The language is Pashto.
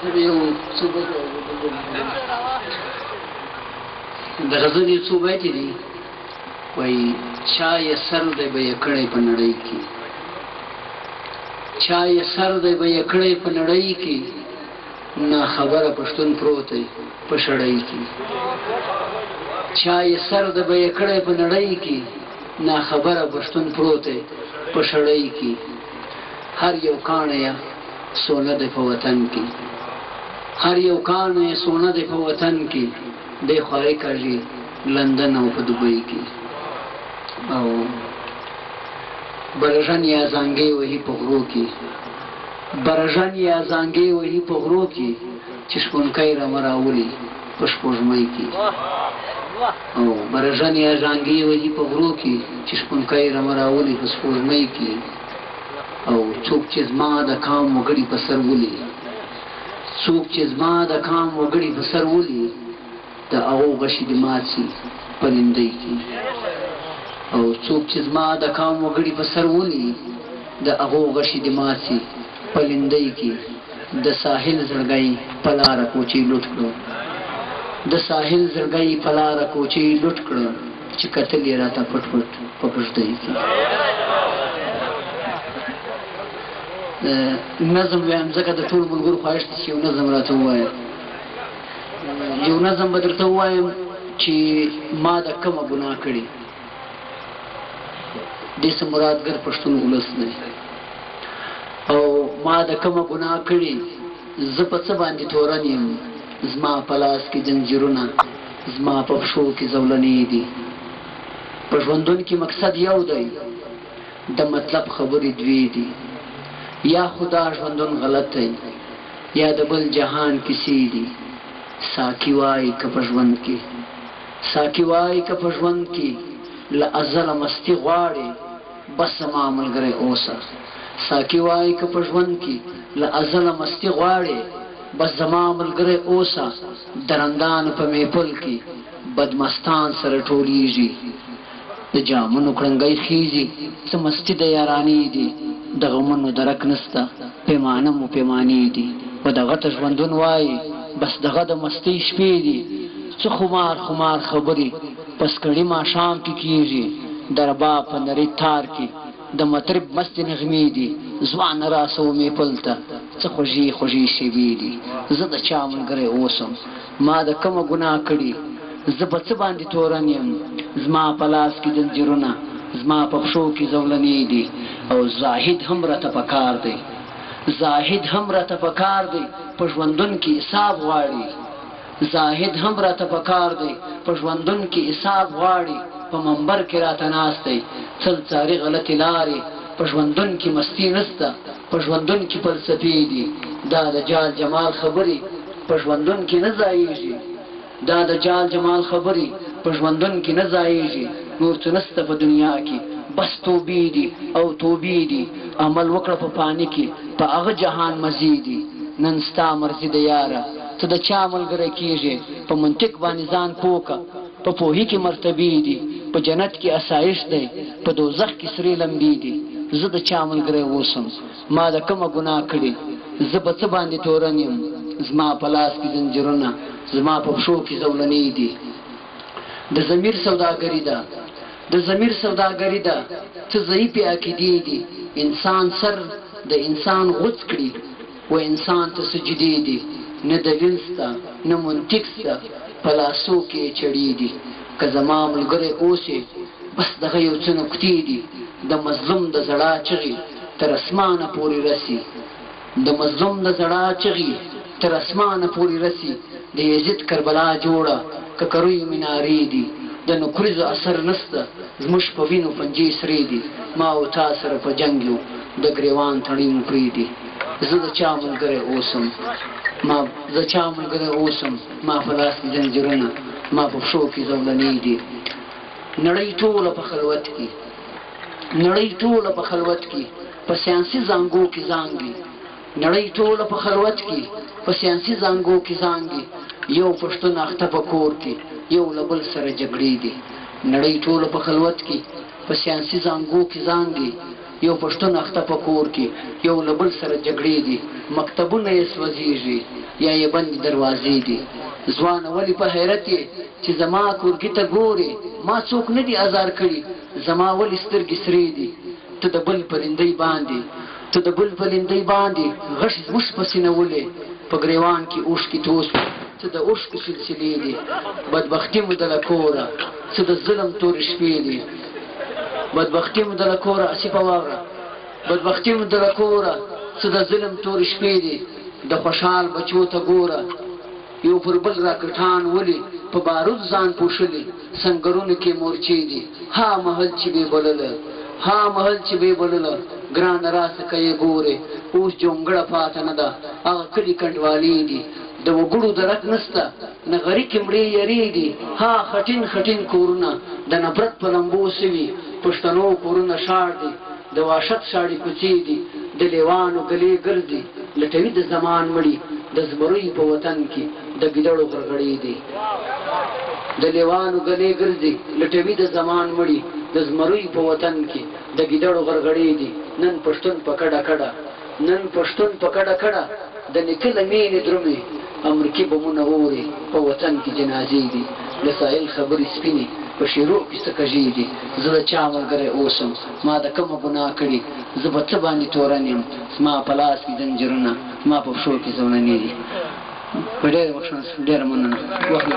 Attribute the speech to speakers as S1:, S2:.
S1: د غزل یو څو بیتې دي، وایي چا یې سر دی به یې کړی په نړۍ کې، چا یې سر دی به یې کړی په نړۍ کې، ناخبره پښتون پروت دی په شړۍ کې. چا یې سر دی به یې کړی په نړۍ کې، ناخبره پښتون پروت دی په شړۍ کې. هر یو کاڼی سونه دی په وطن کې، هر یو کاڼی سونه دی په وطن کې، دی خواري کاږي لندن او په دوبۍ کې. او برژن یا زانګې وهي په غرو کې، برژن یا زانګې وهي په غرو کې، چې شپونکی رامراولي په سپوږمۍ کې. او برژن یا زانګې وهي په غرو کې، چې شپونکی رامراولي په سپوږمۍ کې. او څوک چې زما د کام وګړي په سر ولي، څوک چې زما د کام وګړي په سر ولي، د هغو غشي د مات شي په لیندۍ کې. او څوک چې زما د کام وګړي په سر ولي، د هغو غشي د مات شي په لیندۍ کې. د ساحل زړګی په لاره کوچې لوټ کړو، د ساحل زړګی په لاره کوچې لوټ کړو، چې کتل یې راته پټ پټ په پښتۍ کې. نظم وایم ځکه د ټول ملګرو خواهش دی چې یو نظم راته ووایم. یو نظم به درته ووایم چې ما د کومه ګناه کړې، دې څه مرادګر پښتون ولس دی. او ما د کومه ګناه کړې، زه په څه باندې تورن یم، زما په لاس کې زنځیرونه، زما په پښو کې زولنې دي. په ژوندون کې مقصد یو دی، د مطلب خبرې دوې دي. یا خدا ژوندون غلط دی، یا د بل جهان کیسې دي. ساقي وای که په ژوند کې، ساقي وای که په ژوند کې، له ازله مستي غواړې بس زما ملګری اوسه. ساقي وای که په ژوند کې، له ازله مستي غواړې بس زما ملګری اوسه. درندان په میپل کې بدمستان سره ټولیږي، د جامونو کړنګۍ خیزي، څه مستی د یارانې دي. د غمونو درک نسته، پیمانه مو پیمانې دي. و د غټه ژوندون وایي بس دغه د مستۍ شپې دي. څه خمار خمار خبرې په سکړي ماښام کې کېږي، د رباب په نري تار کې د مطرب مستې نغمې دي. ځوان راسه میپل ته څه خوږې خوږې شیبې دي. زه د چا ملګری اوسم، ما د کومه ګناه کړې، زه په څه باندې تورن یم، زما په لاس کې زنځیرونه، زما په پښو کې زولنې دي. او زاهد هم راته پکار دی، زاهد هم راته پکار دی، په ژوندون کې حساب غواړي. زاهد هم راته پکار دی، په ژوندون کې حساب غواړي. په منبر کې راته ناست دی، څل څاري غلطې لارې. په ژوندون کې مستی نسته، په ژوندون کې فلسفې دي. دا د جال جمال خبرې په ژوندون کې نه ځایېږي، دا د جال جمال خبرې په ژوندون کې نه ځایېږي. نور څه نسته په دنیا کې، بس توبې دي او توبې دي. عمل وکړه په پانی کې، په هغه جهان مزیدي. نن ستا مرضي د یاره، ته د چا ملګری کېږې، په منطق باندې ځان پوکه. په پوهې کې مرتبې دي، په جنت کې اسایش دی، په دوزخ کې سرې لمبې دي. زه د چا ملګری اوسم، ما د کومه ګناه کړې، زه په څه باندې تورن یم، زما په لاس کې زنځیرونه، زما په پښو کې زولنې دي. د ضمیر سوداګري ده، د ضمیر سوداګري ده، څه ضعیفې عقیدې دي. انسان سر د انسان غوڅ کړي، و انسان ته سجدې دي. نه دلیل سته نه منطق سته، په لاسو کې چړې دي. که زما ملګری اوسې، بس دغه یو څه نکتې دي. د مظلوم د زړه چغې تر اسمانه پورې رسي، د مظلوم د زړه چغې تر اسمانه پورې رسي. د یزید کربلا جوړه که کروي منارې دي. د نکریزو اثر نسته، زموږ په وینو پنجې سرې دي. ما او تا سره په جنګ یو، د ګریوان تڼۍ مو پرېږدي. زه د چا ملګری اوسم، ما د چا ملګری اوسم، ما په لاس کې زنځیرونه، ما په پښو کې زولنې دي. نړۍ ټوله په خلوت کې، نړۍ ټوله په خلوت کې، په سیاسي زانګو کې زانګي. نړۍ ټوله په خلوت کې، په سیاسي زانګو کې زانګي. یو پښتون اخته په کور کې، یو له بل سره جګړې دي. نړۍ ټوله په خلوت کې، په سیاسي زانګو کې زانګي. یو پښتون اخته په کور کې یو له بل سره جګړې دي مکتبونه یې سوځېږي یا یې بندې دروازې دي ځوانه ولې په حیرت یې چې زما کورګي ته ګورې ما څوک نه دي ازار کړي زما ولې سترګې سرې دي ته د بل پرندۍ باندې ته د بل پرندۍ باندې غش زموږ پسې نه ولې په ګریوان کې اوښکې توس څه د اوښکو سلسلې دي بدبختي مو د له کوره څه د ظلم تورې شپې دي بدبختي مو د له کوره اسیپه واوره بدبختي مو د له کوره څه د ظلم تورې شپې دي د خوشحال بچو ته ګوره یو پر بل راکټان ولي په بارود ځان پوښلي سنګرونو کې مورچې دي ها محل چې بې بلله ها محل چې بې بلله ګرانه راسه که یې ګورې اوس جونګړه پاته نه ده هغه کلي کنډوالې دي د وګړو درک نسته نه غریق مړې یریږي ها خټین خټین کورونه د نفرت په لمبو سوي پښتنو کورونه شاړ دي د واشت شاړې کوڅې دي د لیوانو ګلې ګرځي لټوي د زمان مړي د زمروي په وطن کې د ګیدړو غرغړې دي د لیوانو ګلې ګرځي لټوي د زمان مړي د زمروي په وطن کې د ګیدړو غرغړې دي نن پښتون په کډه کډه نن پښتون په کډه کډه د نکله مینې درومې امریکي بمونه اوري په وطن کې جنازې دي د سایل خبرې سپینې په شیرو کې څه کژې دي زه د چا ملګری اوسم ما د کومه ګناه کړي زه به څه باندې تورن یم زما په لاس کې زنجیرونه زما په پښو کې زولنې دي په ډېره مننه وخت